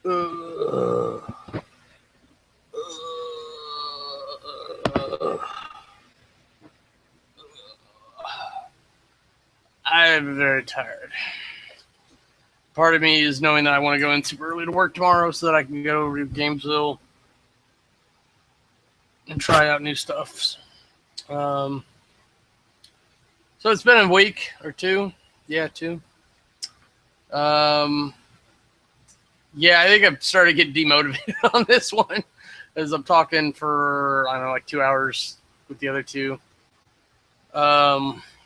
Uh, I'm very tired. Part of me is knowing that I want to go in super early to work tomorrow so that I can go over to Gamesville and try out new stuff. Um, so it's been a week or two. Yeah, two. Um, yeah, I think I've started to get demotivated on this one as I'm talking for, I don't know, like 2 hours with the other two,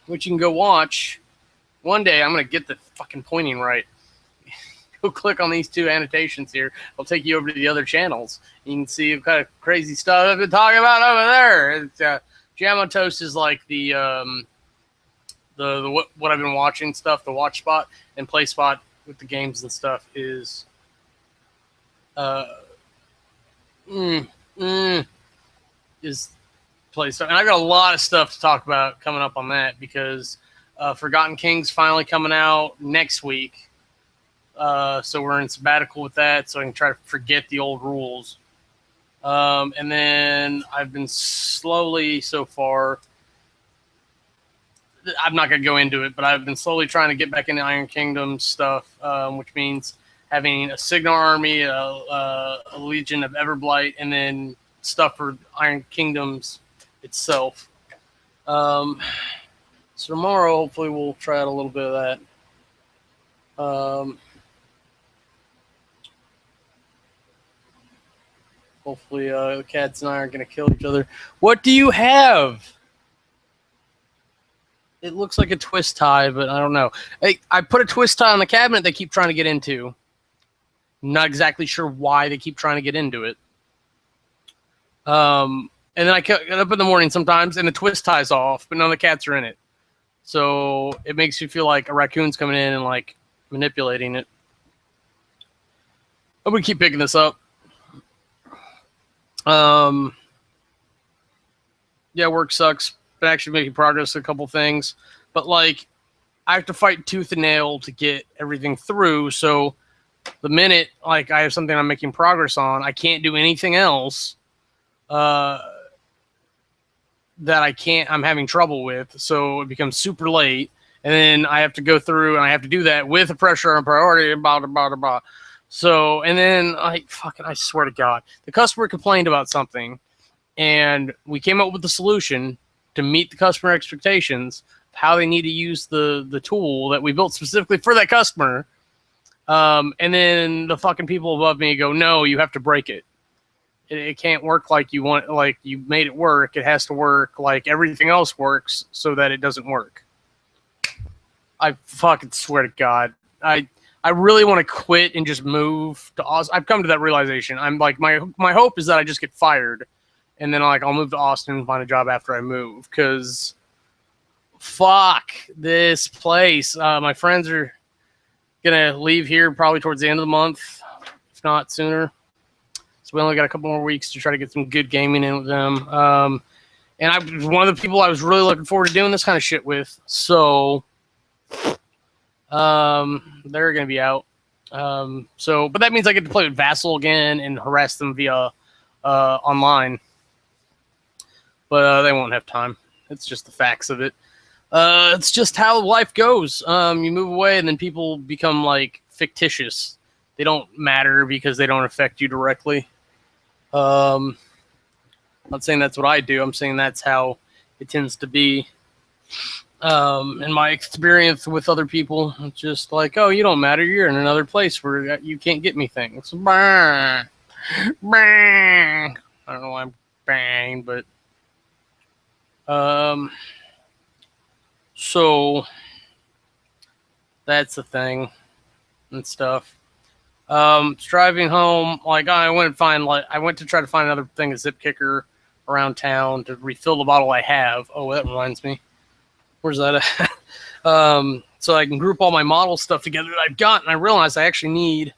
which you can go watch. One day I'm going to get the fucking pointing right. Go click on these two annotations here. I'll take you over to the other channels. You can see what kind of crazy stuff I've been talking about over there. It's, Jamo Toast is like the what I've been watching stuff. The watch spot and play spot with the games and stuff is uh is play stuff. And I got a lot of stuff to talk about coming up on that because Forgotten King's finally coming out next week. So we're in sabbatical with that, so I can try to forget the old rules. And then I've been slowly so far. I'm not going to go into it, but I've been slowly trying to get back into Iron Kingdom stuff, which means having a Signar army, a Legion of Everblight, and then stuff for Iron Kingdoms itself. So tomorrow, hopefully, we'll try out a little bit of that. Hopefully, the cats and I aren't going to kill each other. What do you have? It looks like a twist tie, but I don't know. I put a twist tie on the cabinet they keep trying to get into. I'm not exactly sure why they keep trying to get into it. And then I get up in the morning sometimes, and the twist tie's off, but none of the cats are in it. So it makes you feel like a raccoon's coming in and like manipulating it. I'm gonna keep picking this up. Yeah, work sucks. Been actually making progress in a couple things, but like I have to fight tooth and nail to get everything through. So the minute like I have something I'm making progress on, I can't do anything else that I'm having trouble with. So it becomes super late, and then I have to go through and I have to do that with a pressure and priority and blah, blah, blah, blah. So, and then I swear to God, the customer complained about something, and we came up with the solution to meet the customer expectations of how they need to use the tool that we built specifically for that customer. And then the fucking people above me go, no, you have to break it. It can't work like you want, like you made it work. It has to work like everything else works so that it doesn't work. I fucking swear to God. I really want to quit and just move to Austin. I've come to that realization. I'm like, my hope is that I just get fired, and then I'll move to Austin and find a job after I move. Because fuck this place. My friends are gonna leave here probably towards the end of the month, if not sooner. So we only got a couple more weeks to try to get some good gaming in with them. And I was one of the people I was really looking forward to doing this kind of shit with. So they're going to be out. But that means I get to play with Vassal again and harass them via online. But they won't have time. It's just the facts of it. It's just how life goes. You move away and then people become like fictitious. They don't matter because they don't affect you directly. I'm not saying that's what I do. I'm saying that's how it tends to be. In my experience with other people, it's just like, oh, you don't matter. You're in another place where you can't get me things. Bang. Bang. I don't know why I'm bang, but so that's the thing and stuff. Driving home, like I went to try to find another thing, a zip kicker around town to refill the bottle I have. Oh, that reminds me. Where's that at? So I can group all my model stuff together that I've got, and I realized I actually need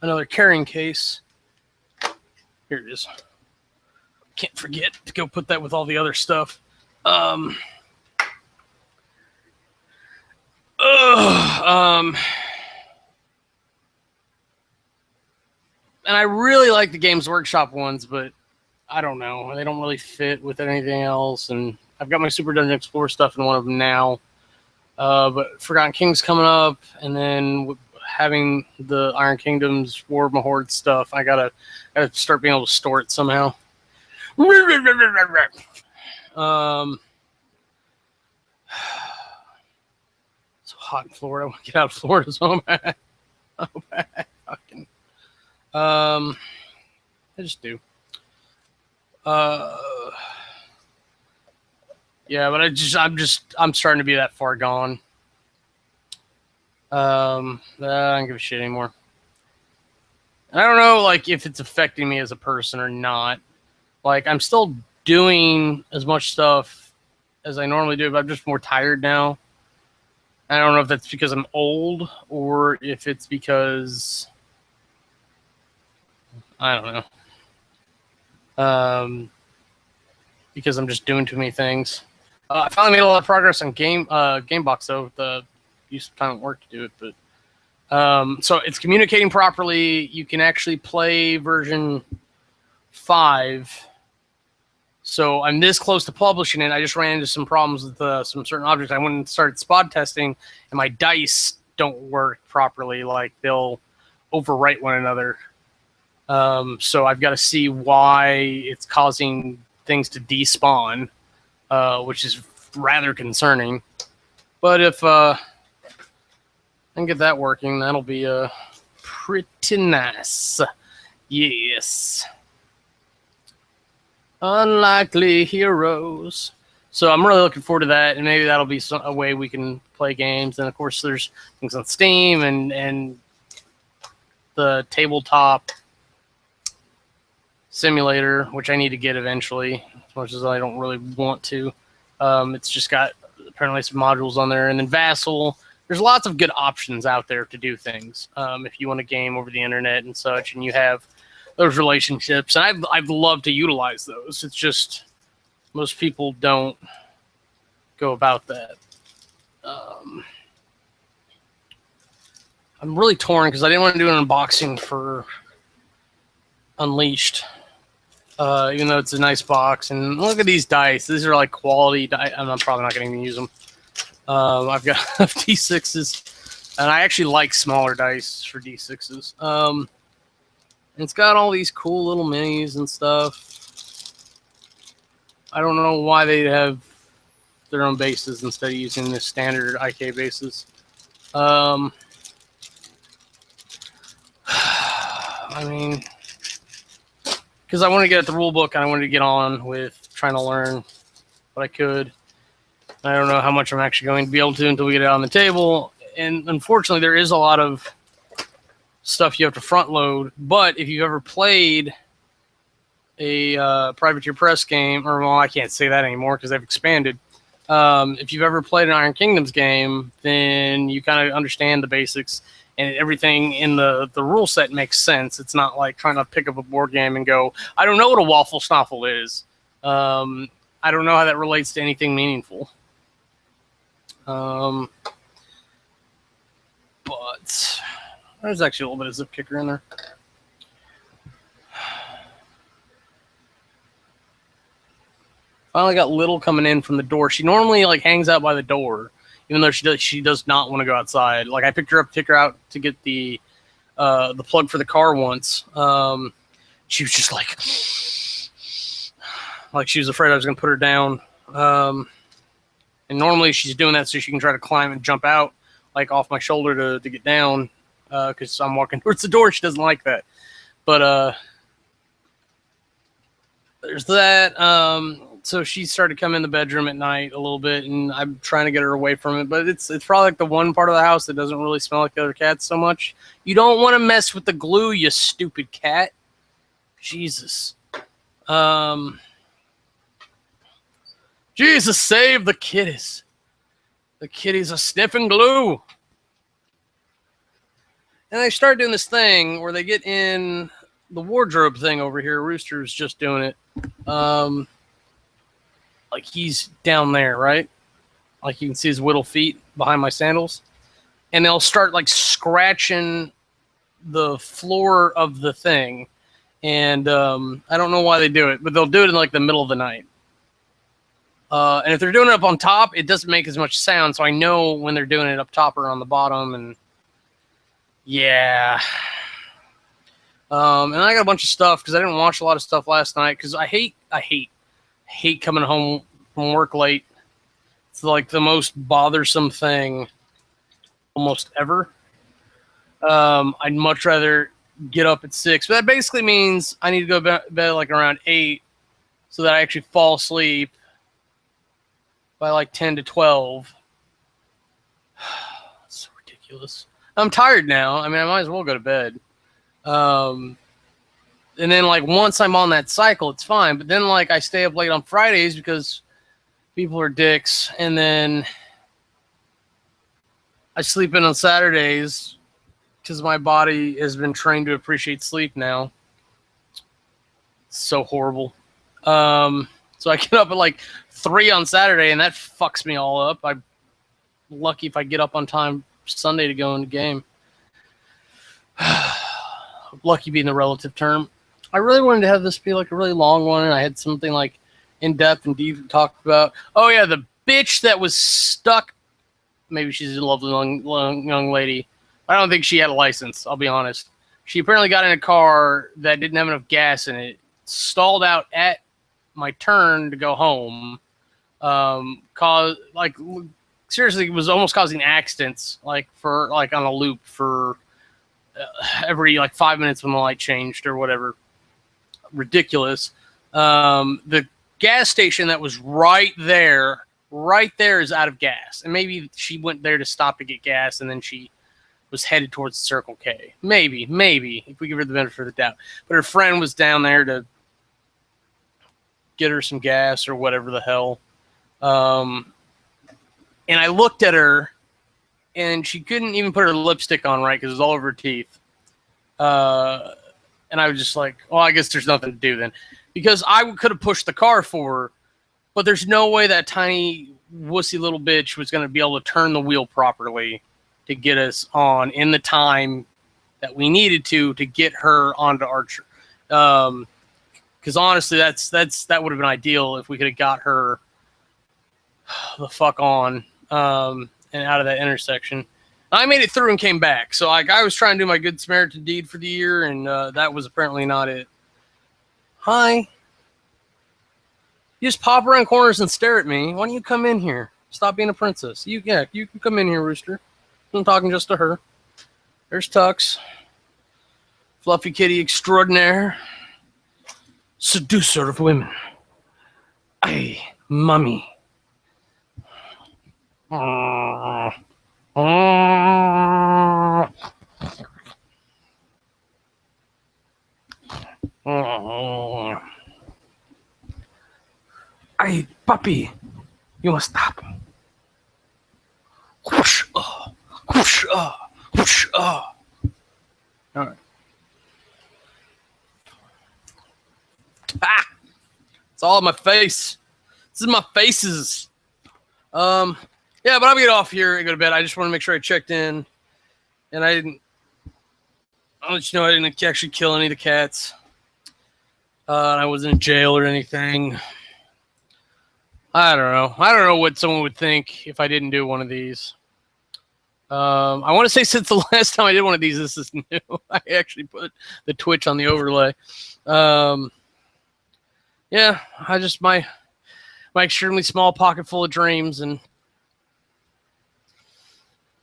another carrying case. Here it is. Can't forget to go put that with all the other stuff. And I really like the Games Workshop ones, but I don't know. They don't really fit with anything else. And I've got my Super Dungeon Explorer stuff in one of them now. But Forgotten King's coming up, and then having the Iron Kingdoms War of Mahord stuff, I gotta start being able to store it somehow. It's hot in Florida. I want to get out of Florida so bad. Oh, bad. Fucking. I just do. Yeah, but I'm starting to be that far gone. I don't give a shit anymore. I don't know, like, if it's affecting me as a person or not. Like, I'm still doing as much stuff as I normally do, but I'm just more tired now. I don't know if that's because I'm old or if it's because I don't know. Because I'm just doing too many things. I finally made a lot of progress on Gamebox though. The used to time at work to do it, but so it's communicating properly. You can actually play version 5. So I'm this close to publishing it. I just ran into some problems with some certain objects. I went and started spot testing, and my dice don't work properly. Like, they'll overwrite one another. So I've got to see why it's causing things to despawn, which is rather concerning. But if I can get that working, that'll be pretty nice. Yes. Unlikely Heroes. So I'm really looking forward to that, and maybe that'll be a way we can play games. And of course, there's things on Steam and the tabletop simulator, which I need to get eventually, as much as I don't really want to. It's just got apparently some modules on there, and then Vassal. There's lots of good options out there to do things if you want to game over the internet and such, and you have those relationships, and I've loved to utilize those. It's just most people don't go about that. I'm really torn because I didn't want to do an unboxing for Unleashed, even though it's a nice box. And look at these dice; these are like quality dice. I'm probably not going to even use them. I've got D6s, and I actually like smaller dice for D6s. It's got all these cool little minis and stuff. I don't know why they have their own bases instead of using the standard IK bases. I mean, because I wanted to get at the rule book and I wanted to get on with trying to learn what I could. I don't know how much I'm actually going to be able to until we get it on the table. And unfortunately, there is a lot of stuff you have to front load, but if you've ever played a Privateer Press game, or well, I can't say that anymore because they've expanded. If you've ever played an Iron Kingdoms game, then you kind of understand the basics, and everything in the rule set makes sense. It's not like trying to pick up a board game and go, I don't know what a waffle snoffle is. I don't know how that relates to anything meaningful. But there's actually a little bit of zip kicker in there. Finally got Little coming in from the door. She normally like hangs out by the door, even though she does not want to go outside. Like I picked her up, took her out to get the plug for the car once. She was just like she was afraid I was going to put her down. And normally she's doing that so she can try to climb and jump out like off my shoulder to get down. Because I'm walking towards the door. She doesn't like that. But there's that. So she started coming in the bedroom at night a little bit, and I'm trying to get her away from it. But it's probably like the one part of the house that doesn't really smell like the other cats so much. You don't want to mess with the glue, you stupid cat. Jesus. Jesus, save the kitties. The kitties are sniffing glue. And they start doing this thing where they get in the wardrobe thing over here. Rooster's just doing it. Like he's down there, right? Like you can see his little feet behind my sandals. And they'll start like scratching the floor of the thing, and I don't know why they do it, but they'll do it in like the middle of the night. And if they're doing it up on top, it doesn't make as much sound, so I know when they're doing it up top or on the bottom. And yeah. And I got a bunch of stuff because I didn't watch a lot of stuff last night because I hate coming home from work late. It's like the most bothersome thing almost ever. I'd much rather get up at 6, but that basically means I need to go to bed like around 8 so that I actually fall asleep by like 10 to 12. It's so ridiculous. I'm tired now. I mean, I might as well go to bed. And then like once I'm on that cycle, it's fine. But then like I stay up late on Fridays because people are dicks, and then I sleep in on Saturdays because my body has been trained to appreciate sleep now. It's so horrible. So I get up at like 3 on Saturday, and that fucks me all up. I'm lucky if I get up on time Sunday to go in the game. Lucky being the relative term. I really wanted to have this be like a really long one, and I had something like in depth and deep to talk about. Oh yeah, the bitch that was stuck. Maybe she's a lovely young lady. I don't think she had a license, I'll be honest. She apparently got in a car that didn't have enough gas in it, stalled out at my turn to go home. Seriously, it was almost causing accidents, like for like on a loop for every like 5 minutes when the light changed or whatever. Ridiculous. The gas station that was right there is out of gas, and maybe she went there to stop to get gas, and then she was headed towards Circle K. Maybe if we give her the benefit of the doubt. But her friend was down there to get her some gas or whatever the hell. And I looked at her, and she couldn't even put her lipstick on right because it was all over her teeth. And I was just like, well, I guess there's nothing to do then. Because I could have pushed the car for her, but there's no way that tiny wussy little bitch was going to be able to turn the wheel properly to get us on in the time that we needed to get her onto Archer. Because honestly, that would have been ideal if we could have got her the fuck on and out of that intersection. I made it through and came back. So like I was trying to do my Good Samaritan deed for the year, and that was apparently not it. Hi. You just pop around corners and stare at me. Why don't you come in here? Stop being a princess. You can come in here, Rooster. I'm talking just to her. There's Tux. Fluffy kitty extraordinaire. Seducer of women. Ay, mummy. Hey, puppy, you must stop. Whoosh, whoosh, whoosh, All right. Ah, it's all on my face. This is my faces. Yeah, but I'm gonna get off here and go to bed. I just want to make sure I checked in, and I'll let you know I didn't actually kill any of the cats. I wasn't in jail or anything. I don't know. I don't know what someone would think if I didn't do one of these. I want to say since the last time I did one of these, this is new. I actually put the Twitch on the overlay. Yeah, I just my extremely small pocket full of dreams and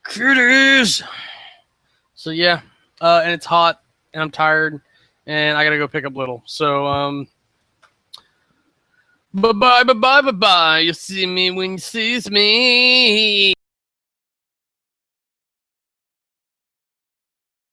critters. So yeah, and it's hot and I'm tired and I gotta go pick up Little. So bye bye. You'll see me when you sees me.